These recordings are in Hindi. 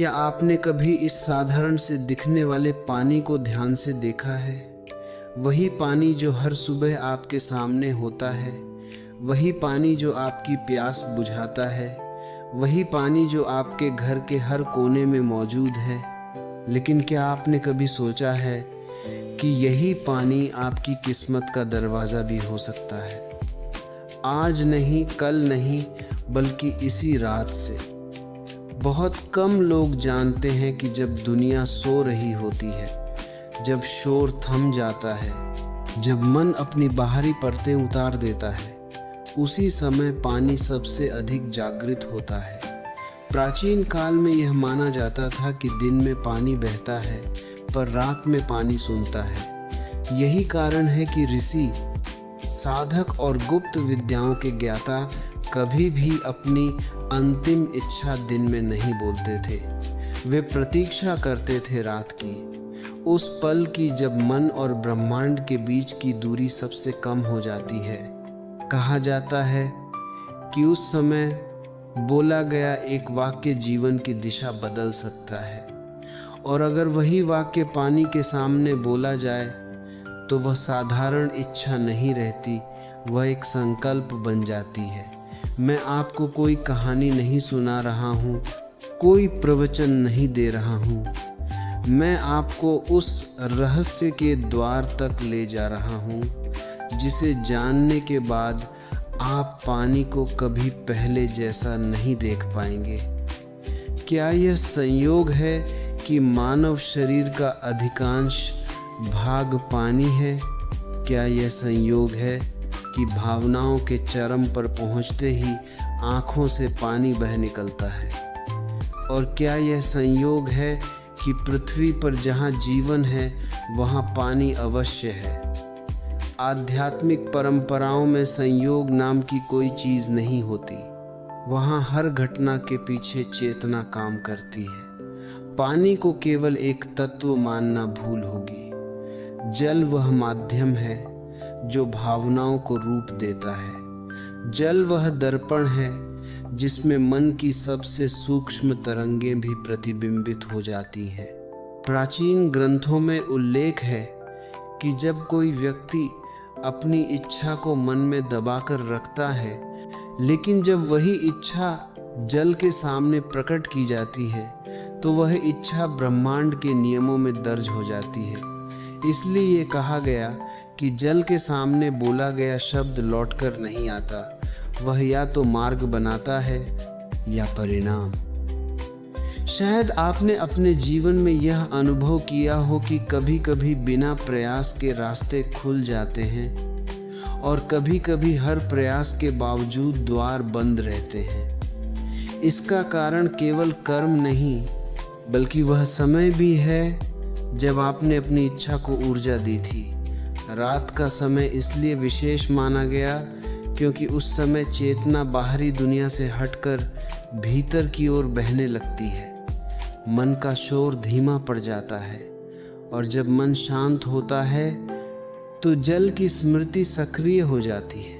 क्या आपने कभी इस साधारण से दिखने वाले पानी को ध्यान से देखा है? वही पानी जो हर सुबह आपके सामने होता है, वही पानी जो आपकी प्यास बुझाता है, वही पानी जो आपके घर के हर कोने में मौजूद है। लेकिन क्या आपने कभी सोचा है कि यही पानी आपकी किस्मत का दरवाज़ा भी हो सकता है? आज नहीं, कल नहीं, बल्कि इसी रात से। बहुत कम लोग जानते हैं कि जब दुनिया सो रही होती है, जब शोर थम जाता है, जब मन अपनी बाहरी परतें उतार देता है, उसी समय पानी सबसे अधिक जागृत होता है। प्राचीन काल में यह माना जाता था कि दिन में पानी बहता है पर रात में पानी सुनता है। यही कारण है कि ऋषि, साधक और गुप्त विद्याओं के ज्ञाता कभी भी अपनी अंतिम इच्छा दिन में नहीं बोलते थे। वे प्रतीक्षा करते थे रात की, उस पल की जब मन और ब्रह्मांड के बीच की दूरी सबसे कम हो जाती है। कहा जाता है कि उस समय बोला गया एक वाक्य जीवन की दिशा बदल सकता है, और अगर वही वाक्य पानी के सामने बोला जाए तो वह साधारण इच्छा नहीं रहती, वह एक संकल्प बन जाती है। मैं आपको कोई कहानी नहीं सुना रहा हूँ, कोई प्रवचन नहीं दे रहा हूँ। मैं आपको उस रहस्य के द्वार तक ले जा रहा हूँ जिसे जानने के बाद आप पानी को कभी पहले जैसा नहीं देख पाएंगे। क्या यह संयोग है कि मानव शरीर का अधिकांश भाग पानी है? क्या यह संयोग है कि भावनाओं के चरम पर पहुंचते ही आँखों से पानी बह निकलता है? और क्या यह संयोग है कि पृथ्वी पर जहाँ जीवन है वहाँ पानी अवश्य है? आध्यात्मिक परंपराओं में संयोग नाम की कोई चीज़ नहीं होती। वहाँ हर घटना के पीछे चेतना काम करती है। पानी को केवल एक तत्व मानना भूल होगी। जल वह माध्यम है जो भावनाओं को रूप देता है। जल वह दर्पण है जिसमें मन की सबसे सूक्ष्म तरंगें भी प्रतिबिंबित हो जाती हैं। प्राचीन ग्रंथों में उल्लेख है कि जब कोई व्यक्ति अपनी इच्छा को मन में दबाकर रखता है, लेकिन जब वही इच्छा जल के सामने प्रकट की जाती है तो वह इच्छा ब्रह्मांड के नियमों में दर्ज हो जाती है। इसलिए ये कहा गया कि जल के सामने बोला गया शब्द लौटकर नहीं आता, वह या तो मार्ग बनाता है या परिणाम। शायद आपने अपने जीवन में यह अनुभव किया हो कि कभी कभी बिना प्रयास के रास्ते खुल जाते हैं और कभी कभी हर प्रयास के बावजूद द्वार बंद रहते हैं। इसका कारण केवल कर्म नहीं, बल्कि वह समय भी है जब आपने अपनी इच्छा को ऊर्जा दी थी। रात का समय इसलिए विशेष माना गया क्योंकि उस समय चेतना बाहरी दुनिया से हटकर भीतर की ओर बहने लगती है। मन का शोर धीमा पड़ जाता है, और जब मन शांत होता है तो जल की स्मृति सक्रिय हो जाती है।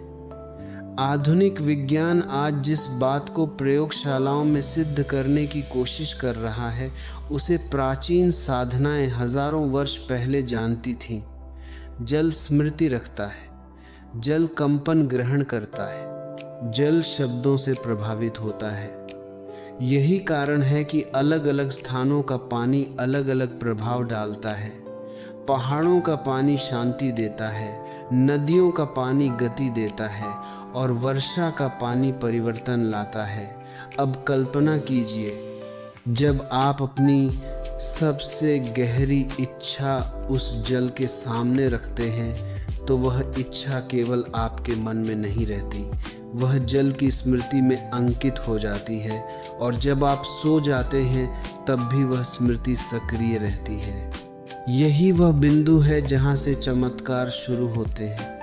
आधुनिक विज्ञान आज जिस बात को प्रयोगशालाओं में सिद्ध करने की कोशिश कर रहा है, उसे प्राचीन साधनाएं हजारों वर्ष पहले जानती थीं। जल स्मृति रखता है, जल कंपन ग्रहण करता है, जल शब्दों से प्रभावित होता है। यही कारण है कि अलग अलग स्थानों का पानी अलग अलग प्रभाव डालता है। पहाड़ों का पानी शांति देता है, नदियों का पानी गति देता है, और वर्षा का पानी परिवर्तन लाता है। अब कल्पना कीजिए, जब आप अपनी सबसे गहरी इच्छा उस जल के सामने रखते हैं तो वह इच्छा केवल आपके मन में नहीं रहती, वह जल की स्मृति में अंकित हो जाती है, और जब आप सो जाते हैं तब भी वह स्मृति सक्रिय रहती है। यही वह बिंदु है जहाँ से चमत्कार शुरू होते हैं।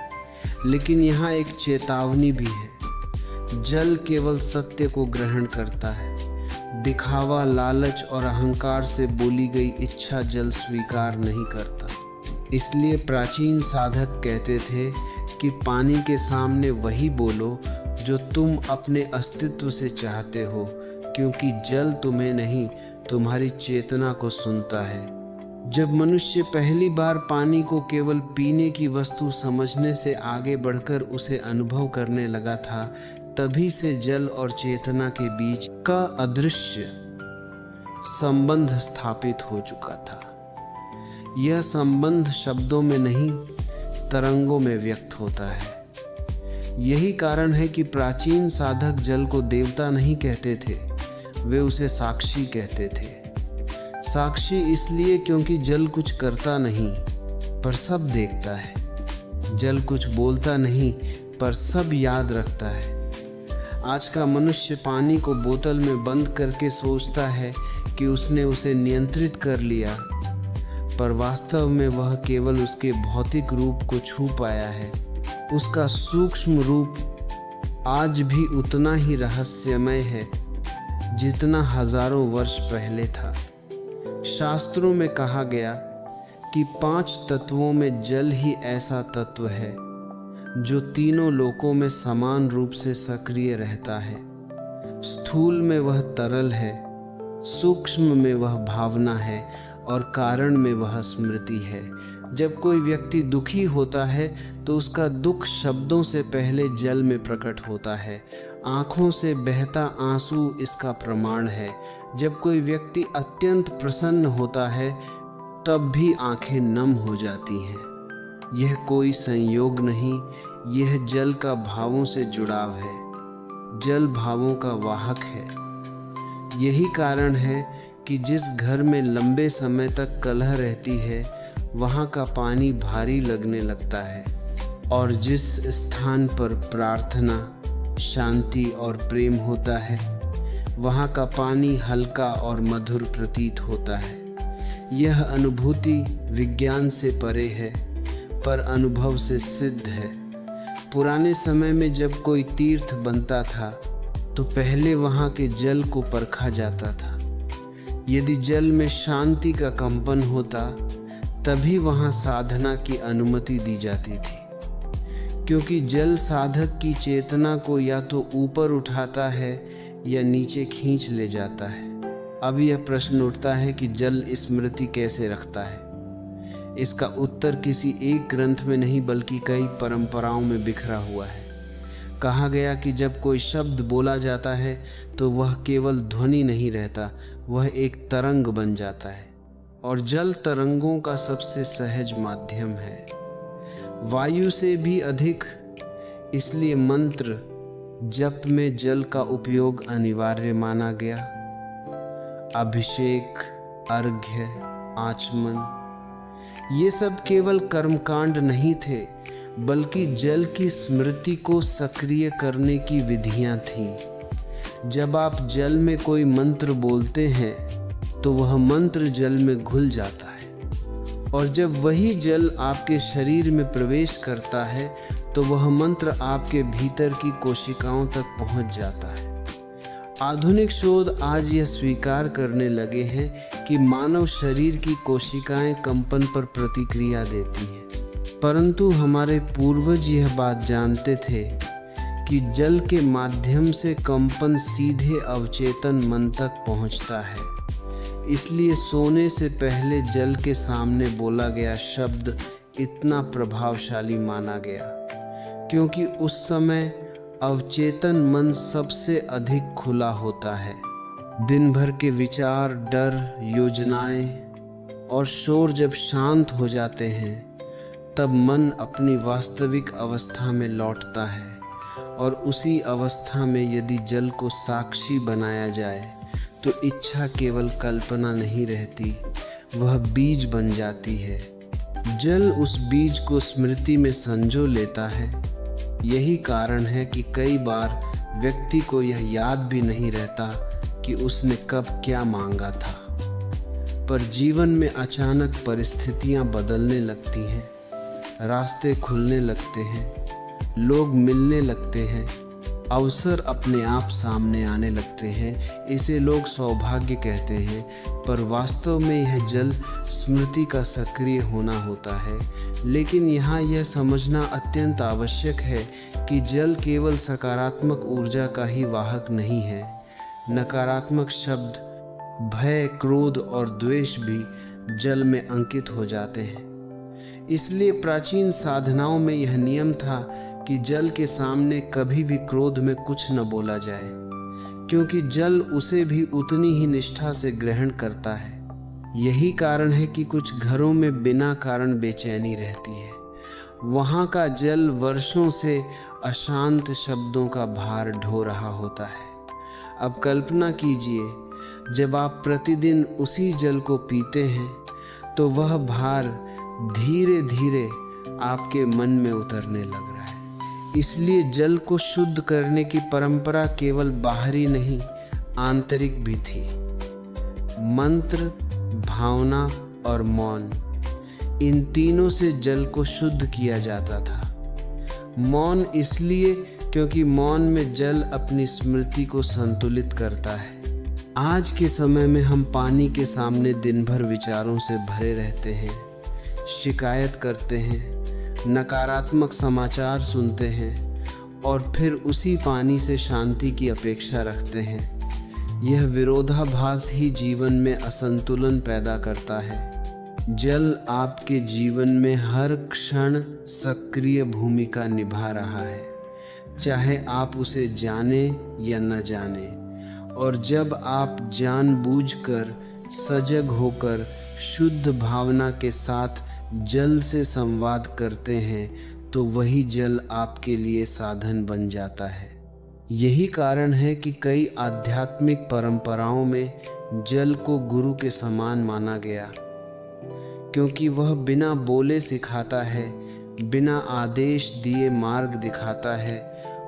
लेकिन यहाँ एक चेतावनी भी है। जल केवल सत्य को ग्रहण करता है। दिखावा, लालच और अहंकार से बोली गई इच्छा जल स्वीकार नहीं करता। इसलिए प्राचीन साधक कहते थे कि पानी के सामने वही बोलो जो तुम अपने अस्तित्व से चाहते हो, क्योंकि जल तुम्हें नहीं, तुम्हारी चेतना को सुनता है। जब मनुष्य पहली बार पानी को केवल पीने की वस्तु समझने से आगे बढ़कर उसे अनुभव करने लगा था, तभी से जल और चेतना के बीच का अदृश्य संबंध स्थापित हो चुका था। यह संबंध शब्दों में नहीं, तरंगों में व्यक्त होता है। यही कारण है कि प्राचीन साधक जल को देवता नहीं कहते थे, वे उसे साक्षी कहते थे। साक्षी इसलिए क्योंकि जल कुछ करता नहीं पर सब देखता है। जल कुछ बोलता नहीं पर सब याद रखता है। आज का मनुष्य पानी को बोतल में बंद करके सोचता है कि उसने उसे नियंत्रित कर लिया, पर वास्तव में वह केवल उसके भौतिक रूप को छू पाया है। उसका सूक्ष्म रूप आज भी उतना ही रहस्यमय है जितना हजारों वर्ष पहले था। शास्त्रों में कहा गया कि 5 तत्वों में जल ही ऐसा तत्व है जो तीनों लोकों में समान रूप से सक्रिय रहता है। स्थूल में वह तरल है, सूक्ष्म में वह भावना है और कारण में वह स्मृति है। जब कोई व्यक्ति दुखी होता है तो उसका दुख शब्दों से पहले जल में प्रकट होता है। आँखों से बहता आंसू इसका प्रमाण है। जब कोई व्यक्ति अत्यंत प्रसन्न होता है तब भी आंखें नम हो जाती हैं। यह कोई संयोग नहीं, यह जल का भावों से जुड़ाव है। जल भावों का वाहक है। यही कारण है कि जिस घर में लंबे समय तक कलह रहती है वहाँ का पानी भारी लगने लगता है, और जिस स्थान पर प्रार्थना, शांति और प्रेम होता है वहाँ का पानी हल्का और मधुर प्रतीत होता है। यह अनुभूति विज्ञान से परे है पर अनुभव से सिद्ध है। पुराने समय में जब कोई तीर्थ बनता था तो पहले वहाँ के जल को परखा जाता था। यदि जल में शांति का कंपन होता तभी वहाँ साधना की अनुमति दी जाती थी, क्योंकि जल साधक की चेतना को या तो ऊपर उठाता है या नीचे खींच ले जाता है। अब यह प्रश्न उठता है कि जल स्मृति कैसे रखता है। इसका उत्तर किसी एक ग्रंथ में नहीं बल्कि कई परंपराओं में बिखरा हुआ है। कहा गया कि जब कोई शब्द बोला जाता है तो वह केवल ध्वनि नहीं रहता, वह एक तरंग बन जाता है, और जल तरंगों का सबसे सहज माध्यम है, वायु से भी अधिक। इसलिए मंत्र जप में जल का उपयोग अनिवार्य माना गया। अभिषेक, अर्घ्य, आचमन, ये सब केवल कर्मकांड नहीं थे बल्कि जल की स्मृति को सक्रिय करने की विधियां थीं। जब आप जल में कोई मंत्र बोलते हैं तो वह मंत्र जल में घुल जाता है, और जब वही जल आपके शरीर में प्रवेश करता है तो वह मंत्र आपके भीतर की कोशिकाओं तक पहुंच जाता है। आधुनिक शोध आज यह स्वीकार करने लगे हैं कि मानव शरीर की कोशिकाएं कंपन पर प्रतिक्रिया देती हैं, परंतु हमारे पूर्वज यह बात जानते थे कि जल के माध्यम से कंपन सीधे अवचेतन मन तक पहुंचता है। इसलिए सोने से पहले जल के सामने बोला गया शब्द इतना प्रभावशाली माना गया, क्योंकि उस समय अवचेतन मन सबसे अधिक खुला होता है। दिन भर के विचार, डर, योजनाएं और शोर जब शांत हो जाते हैं तब मन अपनी वास्तविक अवस्था में लौटता है, और उसी अवस्था में यदि जल को साक्षी बनाया जाए तो इच्छा केवल कल्पना नहीं रहती, वह बीज बन जाती है। जल उस बीज को स्मृति में संजो लेता है। यही कारण है कि कई बार व्यक्ति को यह याद भी नहीं रहता कि उसने कब क्या मांगा था, पर जीवन में अचानक परिस्थितियां बदलने लगती हैं, रास्ते खुलने लगते हैं, लोग मिलने लगते हैं, अवसर अपने आप सामने आने लगते हैं। इसे लोग सौभाग्य कहते हैं, पर वास्तव में यह जल स्मृति का सक्रिय होना होता है। लेकिन यहाँ यह समझना अत्यंत आवश्यक है कि जल केवल सकारात्मक ऊर्जा का ही वाहक नहीं है। नकारात्मक शब्द, भय, क्रोध और द्वेष भी जल में अंकित हो जाते हैं। इसलिए प्राचीन साधनाओं में यह नियम था कि जल के सामने कभी भी क्रोध में कुछ न बोला जाए, क्योंकि जल उसे भी उतनी ही निष्ठा से ग्रहण करता है। यही कारण है कि कुछ घरों में बिना कारण बेचैनी रहती है। वहाँ का जल वर्षों से अशांत शब्दों का भार ढो रहा होता है। अब कल्पना कीजिए, जब आप प्रतिदिन उसी जल को पीते हैं तो वह भार धीरे धीरे आपके मन में उतरने लग रहा है। इसलिए जल को शुद्ध करने की परंपरा केवल बाहरी नहीं, आंतरिक भी थी। मंत्र, भावना और मौन, इन तीनों से जल को शुद्ध किया जाता था। मौन इसलिए क्योंकि मौन में जल अपनी स्मृति को संतुलित करता है। आज के समय में हम पानी के सामने दिन भर विचारों से भरे रहते हैं, शिकायत करते हैं, नकारात्मक समाचार सुनते हैं और फिर उसी पानी से शांति की अपेक्षा रखते हैं। यह विरोधाभास ही जीवन में असंतुलन पैदा करता है। जल आपके जीवन में हर क्षण सक्रिय भूमिका निभा रहा है, चाहे आप उसे जाने या न जाने। और जब आप जानबूझकर, सजग होकर, शुद्ध भावना के साथ जल से संवाद करते हैं तो वही जल आपके लिए साधन बन जाता है। यही कारण है कि कई आध्यात्मिक परंपराओं में जल को गुरु के समान माना गया, क्योंकि वह बिना बोले सिखाता है, बिना आदेश दिए मार्ग दिखाता है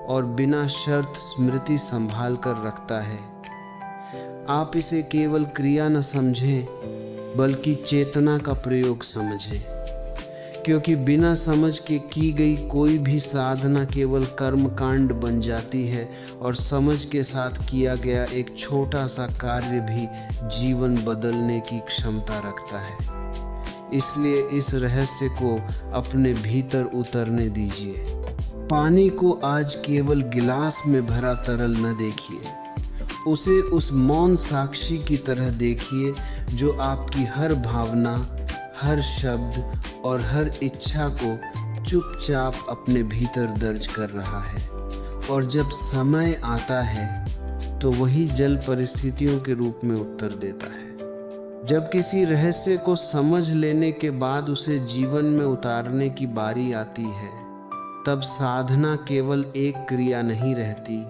और बिना शर्त स्मृति संभाल कर रखता है। आप इसे केवल क्रिया न समझें बल्कि चेतना का प्रयोग समझें, क्योंकि बिना समझ के की गई कोई भी साधना केवल कर्मकांड बन जाती है और समझ के साथ किया गया एक छोटा सा कार्य भी जीवन बदलने की क्षमता रखता है। इसलिए इस रहस्य को अपने भीतर उतरने दीजिए। पानी को आज केवल गिलास में भरा तरल न देखिए, उसे उस मौन साक्षी की तरह देखिए जो आपकी हर भावना, हर शब्द और हर इच्छा को चुपचाप अपने भीतर दर्ज कर रहा है। और जब समय आता है तो वही जल परिस्थितियों के रूप में उत्तर देता है। जब किसी रहस्य को समझ लेने के बाद उसे जीवन में उतारने की बारी आती है, तब साधना केवल एक क्रिया नहीं रहती,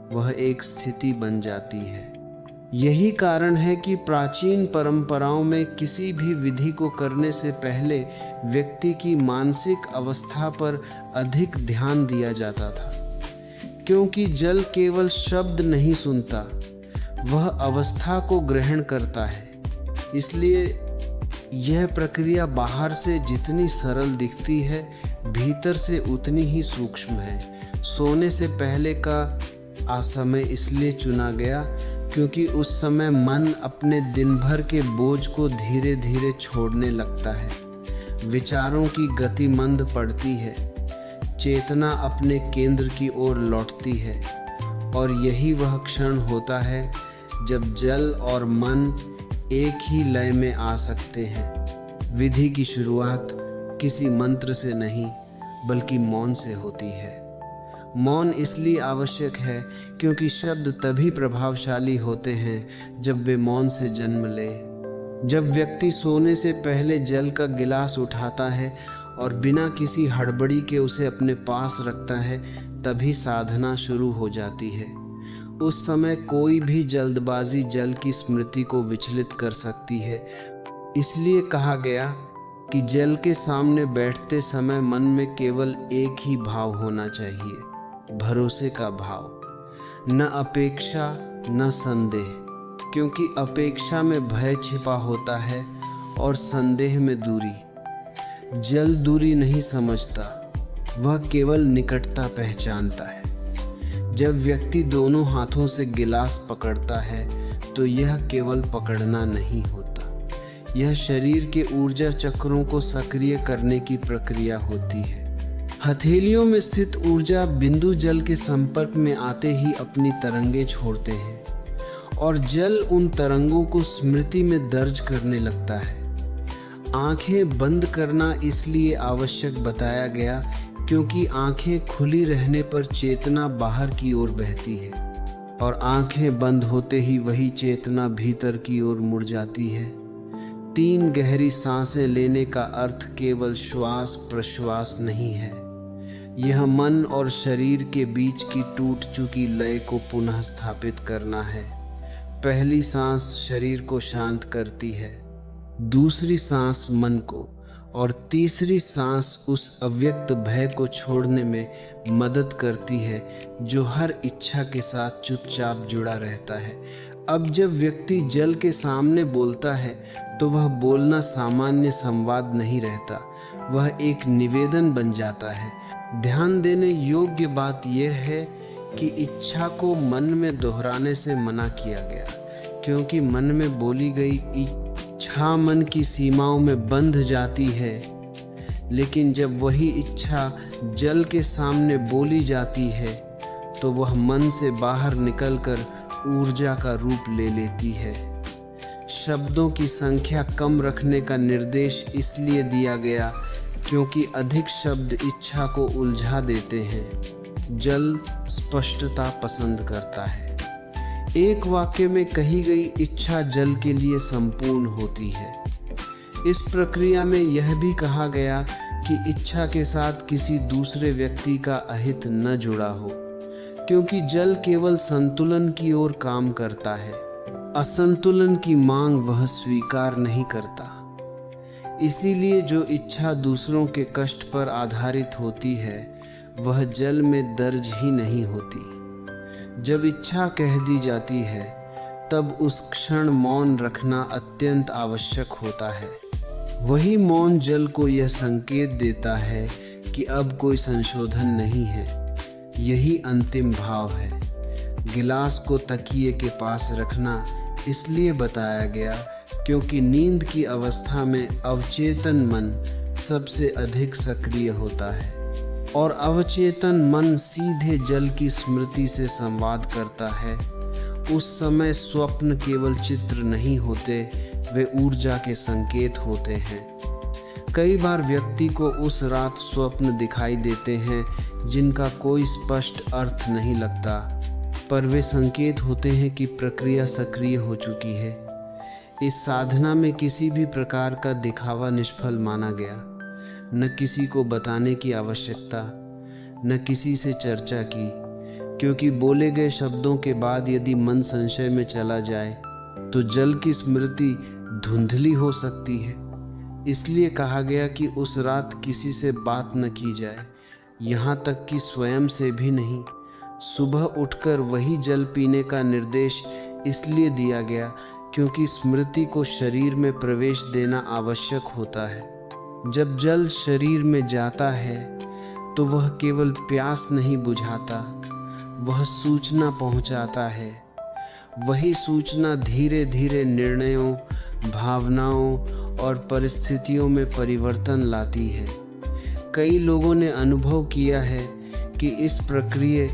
वह एक स्थिति बन जाती है। यही कारण है कि प्राचीन परंपराओं में किसी भी विधि को करने से पहले व्यक्ति की मानसिक अवस्था पर अधिक ध्यान दिया जाता था, क्योंकि जल केवल शब्द नहीं सुनता, वह अवस्था को ग्रहण करता है। इसलिए यह प्रक्रिया बाहर से जितनी सरल दिखती है, भीतर से उतनी ही सूक्ष्म है। सोने से पहले का आसमय इसलिए चुना गया क्योंकि उस समय मन अपने दिन भर के बोझ को धीरे धीरे छोड़ने लगता है, विचारों की गति मंद पड़ती है, चेतना अपने केंद्र की ओर लौटती है। और यही वह क्षण होता है जब जल और मन एक ही लय में आ सकते हैं। विधि की शुरुआत किसी मंत्र से नहीं बल्कि मौन से होती है। मौन इसलिए आवश्यक है क्योंकि शब्द तभी प्रभावशाली होते हैं जब वे मौन से जन्म ले। जब व्यक्ति सोने से पहले जल का गिलास उठाता है और बिना किसी हड़बड़ी के उसे अपने पास रखता है, तभी साधना शुरू हो जाती है। उस समय कोई भी जल्दबाजी जल की स्मृति को विचलित कर सकती है। इसलिए कहा गया कि जल के सामने बैठते समय मन में केवल एक ही भाव होना चाहिए, भरोसे का भाव, न अपेक्षा न संदेह, क्योंकि अपेक्षा में भय छिपा होता है और संदेह में दूरी। जल दूरी नहीं समझता, वह केवल निकटता पहचानता है। जब व्यक्ति दोनों हाथों से गिलास पकड़ता है तो यह केवल पकड़ना नहीं होता, यह शरीर के ऊर्जा चक्रों को सक्रिय करने की प्रक्रिया होती है। हथेलियों में स्थित ऊर्जा बिंदु जल के संपर्क में आते ही अपनी तरंगे छोड़ते हैं और जल उन तरंगों को स्मृति में दर्ज करने लगता है। आंखें बंद करना इसलिए आवश्यक बताया गया क्योंकि आंखें खुली रहने पर चेतना बाहर की ओर बहती है और आंखें बंद होते ही वही चेतना भीतर की ओर मुड़ जाती है। 3 गहरी सांसें लेने का अर्थ केवल श्वास प्रश्वास नहीं है, यह मन और शरीर के बीच की टूट चुकी लय को पुनः स्थापित करना है। पहली सांस शरीर को शांत करती है, दूसरी सांस मन को, और तीसरी सांस उस अव्यक्त भय को छोड़ने में मदद करती है जो हर इच्छा के साथ चुपचाप जुड़ा रहता है। अब जब व्यक्ति जल के सामने बोलता है तो वह बोलना सामान्य संवाद नहीं रहता, वह एक निवेदन बन जाता है। ध्यान देने योग्य बात यह है कि इच्छा को मन में दोहराने से मना किया गया, क्योंकि मन में बोली गई इच्छा मन की सीमाओं में बंध जाती है, लेकिन जब वही इच्छा जल के सामने बोली जाती है तो वह मन से बाहर निकलकर ऊर्जा का रूप ले लेती है। शब्दों की संख्या कम रखने का निर्देश इसलिए दिया गया क्योंकि अधिक शब्द इच्छा को उलझा देते हैं। जल स्पष्टता पसंद करता है। एक वाक्य में कही गई इच्छा जल के लिए संपूर्ण होती है। इस प्रक्रिया में यह भी कहा गया कि इच्छा के साथ किसी दूसरे व्यक्ति का अहित न जुड़ा हो, क्योंकि जल केवल संतुलन की ओर काम करता है, असंतुलन की मांग वह स्वीकार नहीं करता। इसीलिए जो इच्छा दूसरों के कष्ट पर आधारित होती है वह जल में दर्ज ही नहीं होती। जब इच्छा कह दी जाती है तब उस क्षण मौन रखना अत्यंत आवश्यक होता है। वही मौन जल को यह संकेत देता है कि अब कोई संशोधन नहीं है, यही अंतिम भाव है। गिलास को तकिए के पास रखना इसलिए बताया गया क्योंकि नींद की अवस्था में अवचेतन मन सबसे अधिक सक्रिय होता है और अवचेतन मन सीधे जल की स्मृति से संवाद करता है। उस समय स्वप्न केवल चित्र नहीं होते, वे ऊर्जा के संकेत होते हैं। कई बार व्यक्ति को उस रात स्वप्न दिखाई देते हैं जिनका कोई स्पष्ट अर्थ नहीं लगता, पर वे संकेत होते हैं कि प्रक्रिया सक्रिय हो चुकी है। इस साधना में किसी भी प्रकार का दिखावा निष्फल माना गया। न किसी को बताने की आवश्यकता, न किसी से चर्चा की, क्योंकि बोले गए शब्दों के बाद यदि मन संशय में चला जाए तो जल की स्मृति धुंधली हो सकती है। इसलिए कहा गया कि उस रात किसी से बात न की जाए, यहाँ तक कि स्वयं से भी नहीं। सुबह उठकर वही जल पीने का निर्देश इसलिए दिया गया क्योंकि स्मृति को शरीर में प्रवेश देना आवश्यक होता है। जब जल शरीर में जाता है तो वह केवल प्यास नहीं बुझाता, वह सूचना पहुंचाता है। वही सूचना धीरे धीरे निर्णयों, भावनाओं और परिस्थितियों में परिवर्तन लाती है। कई लोगों ने अनुभव किया है कि इस प्रक्रिया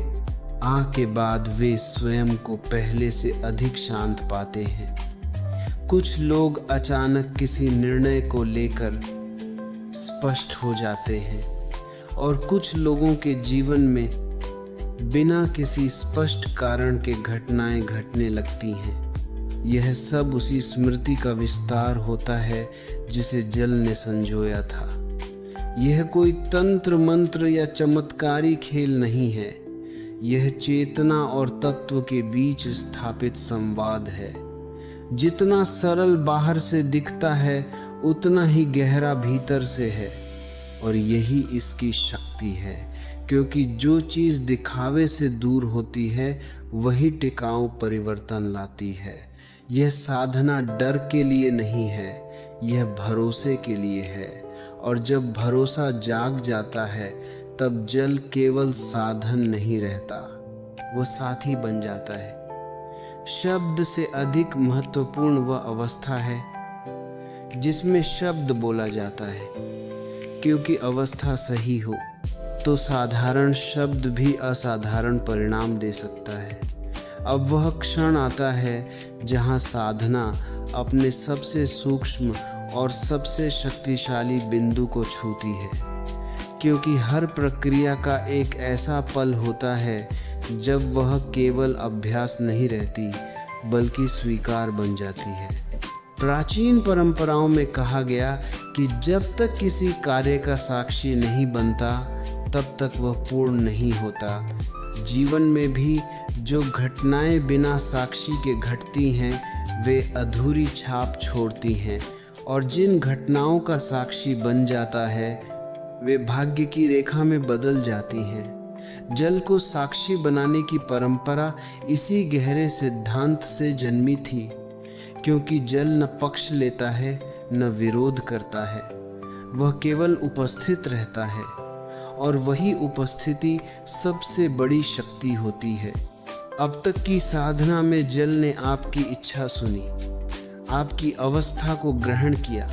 के बाद वे स्वयं को पहले से अधिक शांत पाते हैं। कुछ लोग अचानक किसी निर्णय को लेकर स्पष्ट हो जाते हैं और कुछ लोगों के जीवन में बिना किसी स्पष्ट कारण के घटनाएं घटने लगती हैं। यह सब उसी स्मृति का विस्तार होता है जिसे जल ने संजोया था। यह कोई तंत्र मंत्र या चमत्कारी खेल नहीं है, यह चेतना और तत्व के बीच स्थापित संवाद है। जितना सरल बाहर से दिखता है उतना ही गहरा भीतर से है, और यही इसकी शक्ति है, क्योंकि जो चीज़ दिखावे से दूर होती है वही टिकाऊ परिवर्तन लाती है। यह साधना डर के लिए नहीं है, यह भरोसे के लिए है, और जब भरोसा जाग जाता है तब जल केवल साधन नहीं रहता, वो साथी बन जाता है। शब्द से अधिक महत्वपूर्ण वह अवस्था है जिसमें शब्द बोला जाता है, क्योंकि अवस्था सही हो तो साधारण शब्द भी असाधारण परिणाम दे सकता है। अब वह क्षण आता है जहाँ साधना अपने सबसे सूक्ष्म और सबसे शक्तिशाली बिंदु को छूती है, क्योंकि हर प्रक्रिया का एक ऐसा पल होता है जब वह केवल अभ्यास नहीं रहती बल्कि स्वीकार बन जाती है। प्राचीन परंपराओं में कहा गया कि जब तक किसी कार्य का साक्षी नहीं बनता तब तक वह पूर्ण नहीं होता। जीवन में भी जो घटनाएं बिना साक्षी के घटती हैं वे अधूरी छाप छोड़ती हैं, और जिन घटनाओं का साक्षी बन जाता है वे भाग्य की रेखा में बदल जाती हैं। जल को साक्षी बनाने की परंपरा इसी गहरे सिद्धांत से जन्मी थी, क्योंकि जल न पक्ष लेता है न विरोध करता है, वह केवल उपस्थित रहता है, और वही उपस्थिति सबसे बड़ी शक्ति होती है। अब तक की साधना में जल ने आपकी इच्छा सुनी, आपकी अवस्था को ग्रहण किया,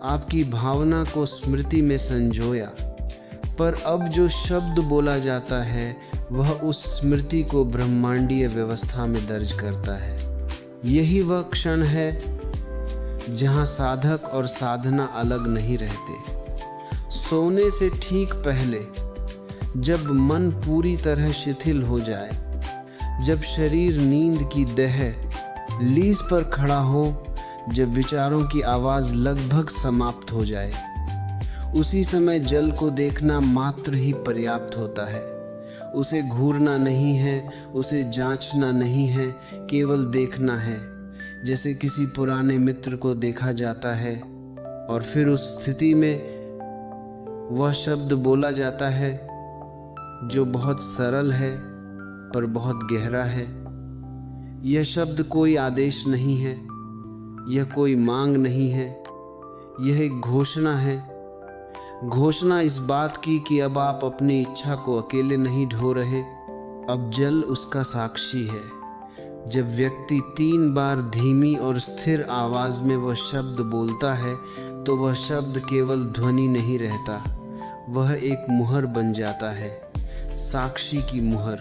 आपकी भावना को स्मृति में संजोया, पर अब जो शब्द बोला जाता है वह उस स्मृति को ब्रह्मांडीय व्यवस्था में दर्ज करता है। यही वह क्षण है जहाँ साधक और साधना अलग नहीं रहते। सोने से ठीक पहले, जब मन पूरी तरह शिथिल हो जाए, जब शरीर नींद की दह लीज पर खड़ा हो, जब विचारों की आवाज़ लगभग समाप्त हो जाए, उसी समय जल को देखना मात्र ही पर्याप्त होता है। उसे घूरना नहीं है, उसे जांचना नहीं है, केवल देखना है। जैसे किसी पुराने मित्र को देखा जाता है और फिर उस स्थिति में वह शब्द बोला जाता है जो बहुत सरल है पर बहुत गहरा है। यह शब्द कोई आदेश नहीं है, यह कोई मांग नहीं है, यह एक घोषणा है। घोषणा इस बात की कि अब आप अपनी इच्छा को अकेले नहीं ढो रहे, अब जल उसका साक्षी है। जब व्यक्ति 3 बार धीमी और स्थिर आवाज में वह शब्द बोलता है तो वह शब्द केवल ध्वनि नहीं रहता, वह एक मुहर बन जाता है, साक्षी की मुहर।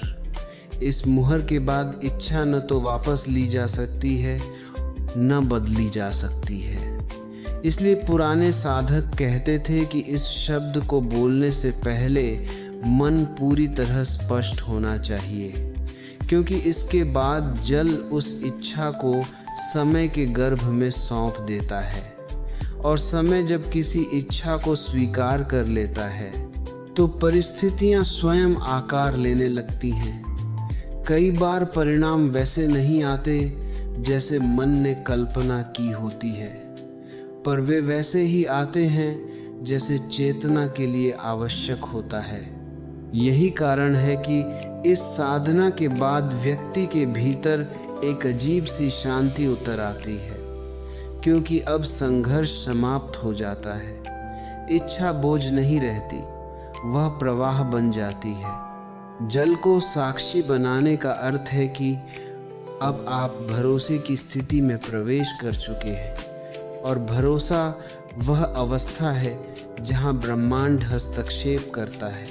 इस मुहर के बाद इच्छा न तो वापस ली जा सकती है न बदली जा सकती है। इसलिए पुराने साधक कहते थे कि इस शब्द को बोलने से पहले मन पूरी तरह स्पष्ट होना चाहिए, क्योंकि इसके बाद जल उस इच्छा को समय के गर्भ में सौंप देता है, और समय जब किसी इच्छा को स्वीकार कर लेता है तो परिस्थितियां स्वयं आकार लेने लगती हैं। कई बार परिणाम वैसे नहीं आते जैसे मन ने कल्पना की होती है, पर वे वैसे ही आते हैं जैसे चेतना के लिए आवश्यक होता है। यही कारण है कि इस साधना के बाद व्यक्ति के भीतर एक अजीब सी शांति उतर आती है, क्योंकि अब संघर्ष समाप्त हो जाता है। इच्छा बोझ नहीं रहती, वह प्रवाह बन जाती है। जल को साक्षी बनाने का अर्थ है कि अब आप भरोसे की स्थिति में प्रवेश कर चुके हैं, और भरोसा वह अवस्था है जहां ब्रह्मांड हस्तक्षेप करता है।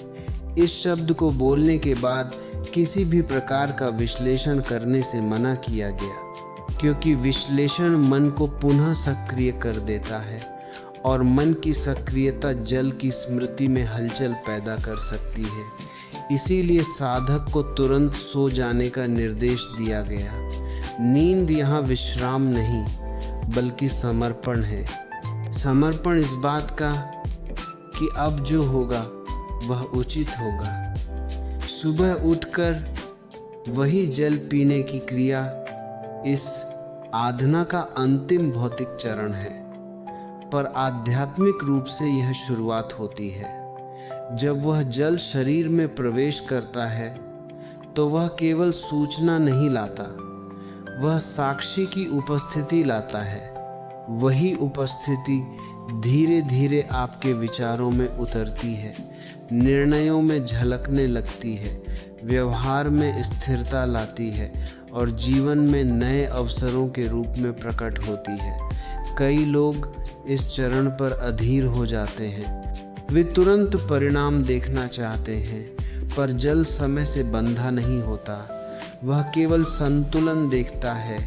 इस शब्द को बोलने के बाद किसी भी प्रकार का विश्लेषण करने से मना किया गया, क्योंकि विश्लेषण मन को पुनः सक्रिय कर देता है, और मन की सक्रियता जल की स्मृति में हलचल पैदा कर सकती है। इसीलिए साधक को तुरंत सो जाने का निर्देश दिया गया। नींद यहाँ विश्राम नहीं बल्कि समर्पण है। समर्पण इस बात का कि अब जो होगा वह उचित होगा। सुबह उठकर वही जल पीने की क्रिया इस आराधना का अंतिम भौतिक चरण है, पर आध्यात्मिक रूप से यह शुरुआत होती है। जब वह जल शरीर में प्रवेश करता है तो वह केवल सूचना नहीं लाता, वह साक्षी की उपस्थिति लाता है। वही उपस्थिति धीरे धीरे आपके विचारों में उतरती है, निर्णयों में झलकने लगती है, व्यवहार में स्थिरता लाती है, और जीवन में नए अवसरों के रूप में प्रकट होती है। कई लोग इस चरण पर अधीर हो जाते हैं, वे तुरंत परिणाम देखना चाहते हैं, पर जल समय से बंधा नहीं होता। वह केवल संतुलन देखता है।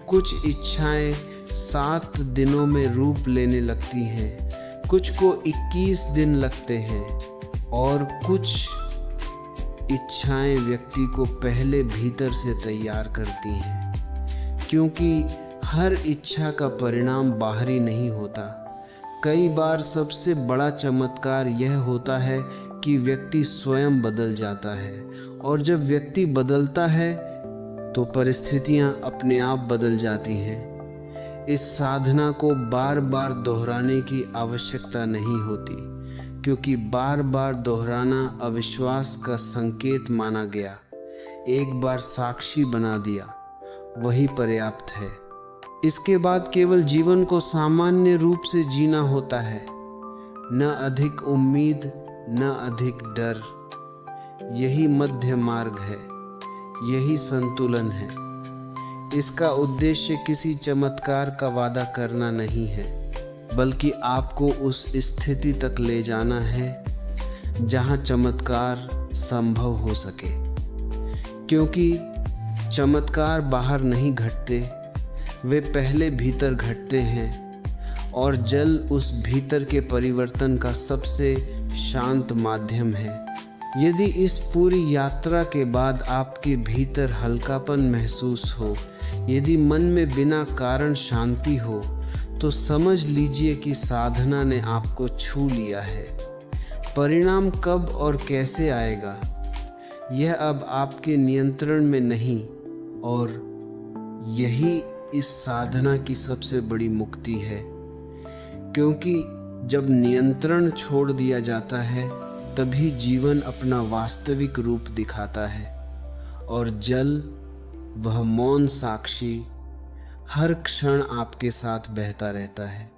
कुछ इच्छाएं 7 दिनों में रूप लेने लगती हैं, कुछ को 21 दिन लगते हैं और कुछ इच्छाएं व्यक्ति को पहले भीतर से तैयार करती हैं, क्योंकि हर इच्छा का परिणाम बाहरी नहीं होता। कई बार सबसे बड़ा चमत्कार यह होता है कि व्यक्ति स्वयं बदल जाता है, और जब व्यक्ति बदलता है तो परिस्थितियां अपने आप बदल जाती हैं। इस साधना को बार बार दोहराने की आवश्यकता नहीं होती, क्योंकि बार बार दोहराना अविश्वास का संकेत माना गया। एक बार साक्षी बना दिया, वही पर्याप्त है। इसके बाद केवल जीवन को सामान्य रूप से जीना होता है, न अधिक उम्मीद न अधिक डर। यही मध्य मार्ग है, यही संतुलन है। इसका उद्देश्य किसी चमत्कार का वादा करना नहीं है, बल्कि आपको उस स्थिति तक ले जाना है जहां चमत्कार संभव हो सके। क्योंकि चमत्कार बाहर नहीं घटते, वे पहले भीतर घटते हैं, और जल उस भीतर के परिवर्तन का सबसे शांत माध्यम है। यदि इस पूरी यात्रा के बाद आपके भीतर हल्कापन महसूस हो, यदि मन में बिना कारण शांति हो, तो समझ लीजिए कि साधना ने आपको छू लिया है। परिणाम कब और कैसे आएगा, यह अब आपके नियंत्रण में नहीं, और यही इस साधना की सबसे बड़ी मुक्ति है। क्योंकि जब नियंत्रण छोड़ दिया जाता है, तभी जीवन अपना वास्तविक रूप दिखाता है, और जल, वह मौन साक्षी, हर क्षण आपके साथ बहता रहता है।